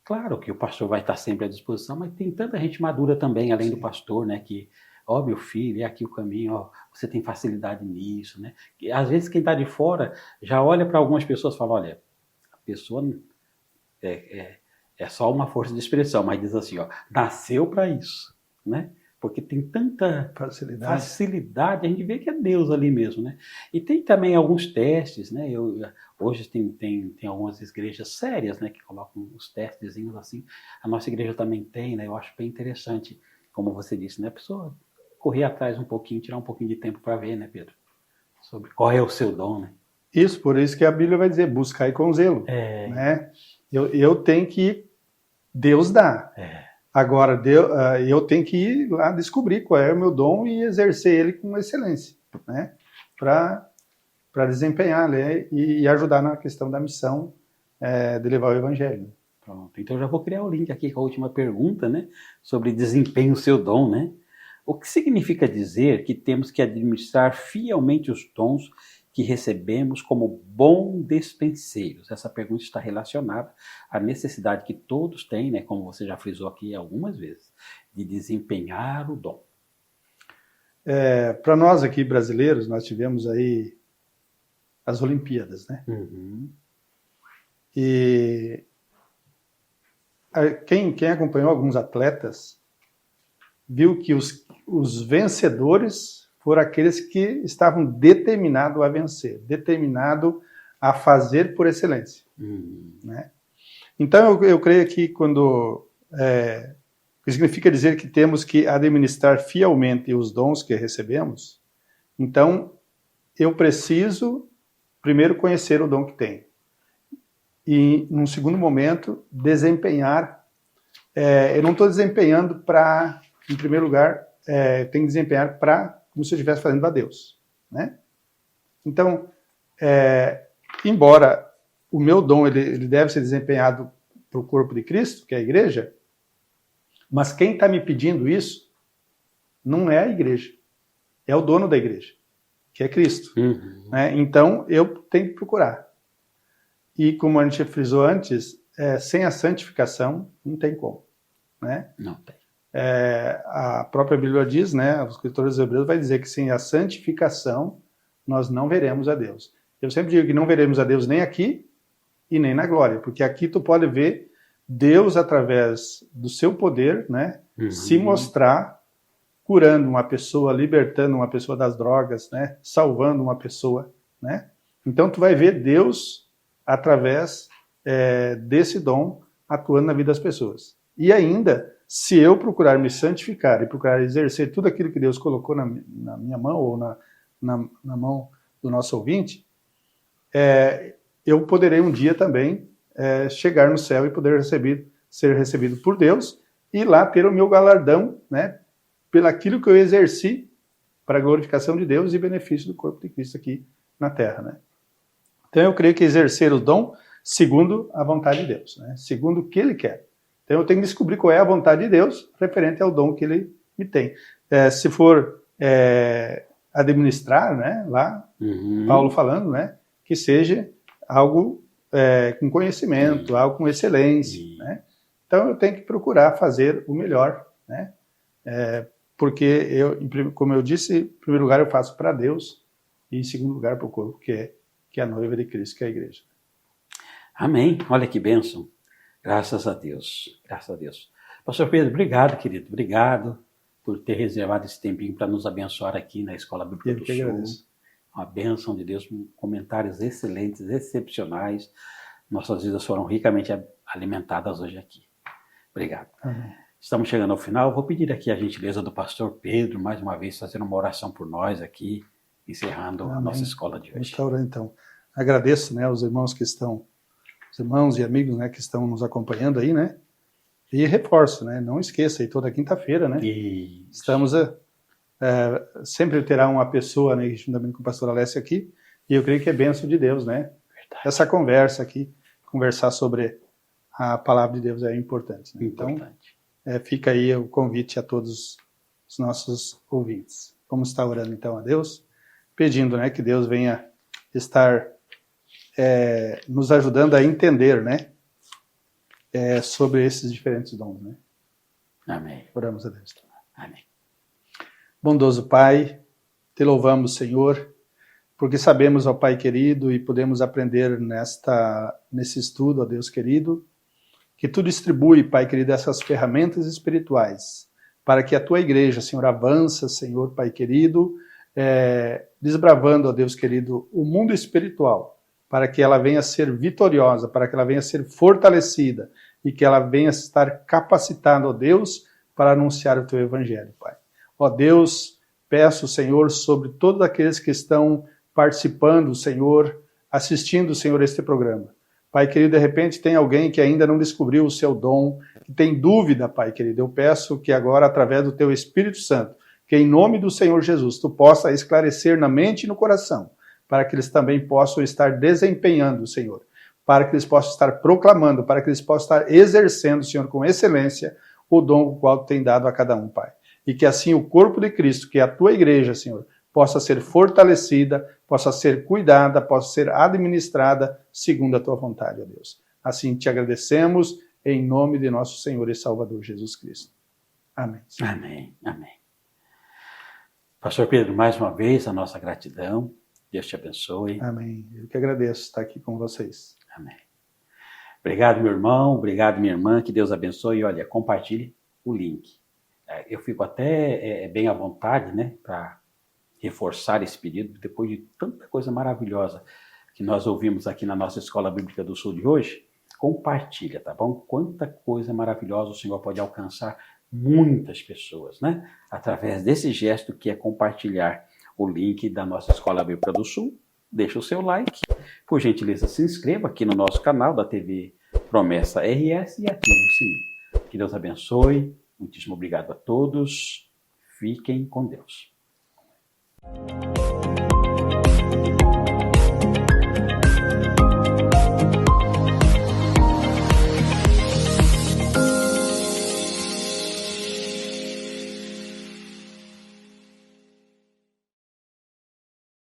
Speaker 1: claro que o pastor vai estar sempre à disposição, mas tem tanta gente madura também, além do pastor, né? Que, ó, meu filho, é aqui o caminho, ó, você tem facilidade nisso, né? Que, às vezes quem está de fora já olha para algumas pessoas e fala, olha, a pessoa é só uma força de expressão, mas diz assim, ó, nasceu para isso, né? Porque tem tanta facilidade, a gente vê que é Deus ali mesmo, né? E tem também alguns testes, né? Hoje tem algumas igrejas sérias, né? Que colocam os testezinhos assim. A nossa igreja também tem, né? Eu acho bem interessante, como você disse, né? A pessoa correr atrás um pouquinho, tirar um pouquinho de tempo para ver, né, Pedro? Sobre qual é o seu dom, né?
Speaker 2: Isso, por isso que a Bíblia vai dizer, buscai com zelo, né? Eu tenho que Deus dá. Agora, eu tenho que ir lá descobrir qual é o meu dom e exercer ele com excelência, né? Para desempenhar, né? E ajudar na questão da missão de levar o evangelho.
Speaker 1: Pronto. Então, eu já vou criar o link aqui com a última pergunta, né? Sobre desempenho do seu dom, né? O que significa dizer que temos que administrar fielmente os dons que recebemos como bons despenseiros? Essa pergunta está relacionada à necessidade que todos têm, né, como você já frisou aqui algumas vezes, de desempenhar o dom.
Speaker 2: Para nós aqui brasileiros, nós tivemos aí as Olimpíadas, né? E quem acompanhou alguns atletas viu que os vencedores foram aqueles que estavam determinados a vencer, determinados a fazer por excelência. Né? Então, eu creio que que significa dizer que temos que administrar fielmente os dons que recebemos, então, eu preciso primeiro conhecer o dom que tenho. E, num segundo momento, desempenhar. Eu não estou desempenhando para, em primeiro lugar, eu tenho que desempenhar para como se eu estivesse fazendo a Deus, né? Então, embora o meu dom ele deve ser desempenhado para o corpo de Cristo, que é a igreja, mas quem está me pedindo isso não é a igreja, é o dono da igreja, que é Cristo. Né? Então, eu tenho que procurar. E como a gente frisou antes, sem a santificação não tem como. Né?
Speaker 1: Não tem.
Speaker 2: A própria Bíblia diz, né, os escritores dos Hebreus vai dizer que sem a santificação nós não veremos a Deus. Eu sempre digo que não veremos a Deus nem aqui e nem na glória, porque aqui tu pode ver Deus através do seu poder, né, se mostrar curando uma pessoa, libertando uma pessoa das drogas, né? Salvando uma pessoa, né? Então tu vai ver Deus através desse dom atuando na vida das pessoas. E ainda, se eu procurar me santificar e procurar exercer tudo aquilo que Deus colocou na minha mão ou na mão do nosso ouvinte, eu poderei um dia também chegar no céu e poder ser recebido por Deus e lá ter o meu galardão, né, pelaquilo que eu exerci para a glorificação de Deus e benefício do corpo de Cristo aqui na Terra, né? Então eu creio que exercer o dom segundo a vontade de Deus, né? Segundo o que Ele quer. Então eu tenho que descobrir qual é a vontade de Deus referente ao dom que Ele me tem. Se for administrar, né, lá, Paulo falando, né, que seja algo com conhecimento, algo com excelência, né? Então eu tenho que procurar fazer o melhor, né? Porque como eu disse, em primeiro lugar eu faço para Deus e em segundo lugar para o corpo, que é a noiva de Cristo, que é a igreja.
Speaker 1: Amém. Olha que bênção. Graças a Deus. Graças a Deus. Pastor Pedro, obrigado, querido. Obrigado por ter reservado esse tempinho para nos abençoar aqui na Escola Bíblica do Sul.
Speaker 2: Agradeço.
Speaker 1: Uma bênção de Deus, comentários excelentes, excepcionais. Nossas vidas foram ricamente alimentadas hoje aqui. Obrigado.
Speaker 2: Amém.
Speaker 1: Estamos chegando ao final. Vou pedir aqui a gentileza do pastor Pedro, mais uma vez, fazendo uma oração por nós aqui, encerrando a nossa escola de hoje.
Speaker 2: Vamos orar, então. Agradeço, né, os irmãos e amigos, né, que estão nos acompanhando aí, né? E reforço, né? Não esqueça, aí toda quinta-feira, né? Estamos sempre terá uma pessoa, né, juntamente com o pastor Alessio aqui, e eu creio que é bênção de Deus, né? Verdade. Essa conversa aqui, conversar sobre a palavra de Deus é importante. Né?
Speaker 1: Importante.
Speaker 2: Então, fica aí o convite a todos os nossos ouvintes. Vamos estar orando então a Deus, pedindo, né, que Deus venha estar nos ajudando a entender, né, sobre esses diferentes dons, né?
Speaker 1: Amém.
Speaker 2: Oramos a Deus.
Speaker 1: Amém.
Speaker 2: Bondoso Pai, te louvamos, Senhor, porque sabemos, ó Pai querido, e podemos aprender nesse estudo, ó Deus querido, que tu distribui, Pai querido, essas ferramentas espirituais para que a tua igreja, Senhor, avança, Senhor, Pai querido, desbravando, ó Deus querido, o mundo espiritual, para que ela venha a ser vitoriosa, para que ela venha a ser fortalecida e que ela venha a estar capacitada, ó Deus, para anunciar o teu evangelho, Pai. Ó Deus, peço, Senhor, sobre todos aqueles que estão participando, Senhor, assistindo, Senhor, este programa. Pai querido, de repente tem alguém que ainda não descobriu o seu dom, que tem dúvida, Pai querido. Eu peço que agora, através do teu Espírito Santo, que em nome do Senhor Jesus, tu possa esclarecer na mente e no coração, para que eles também possam estar desempenhando, Senhor, para que eles possam estar proclamando, para que eles possam estar exercendo, Senhor, com excelência, o dom o qual tu tem dado a cada um, Pai. E que assim o corpo de Cristo, que é a tua igreja, Senhor, possa ser fortalecida, possa ser cuidada, possa ser administrada segundo a tua vontade, ó Deus. Assim te agradecemos, em nome de nosso Senhor e Salvador Jesus Cristo. Amém.
Speaker 1: Amém. Amém. Pastor Pedro, mais uma vez, a nossa gratidão. Deus te abençoe.
Speaker 2: Amém. Eu que agradeço estar aqui com vocês.
Speaker 1: Amém. Obrigado, meu irmão. Obrigado, minha irmã. Que Deus abençoe. E olha, compartilhe o link. Eu fico até bem à vontade, né, para reforçar esse pedido, depois de tanta coisa maravilhosa que nós ouvimos aqui na nossa Escola Bíblica do Sul de hoje. Compartilha, tá bom? Quanta coisa maravilhosa o Senhor pode alcançar muitas pessoas, né? Através desse gesto que é compartilhar o link da nossa Escola Bíblica do Sul. Deixa o seu like. Por gentileza, se inscreva aqui no nosso canal da TV Promessa RS e ative o sininho. Que Deus abençoe. Muitíssimo obrigado a todos. Fiquem com Deus.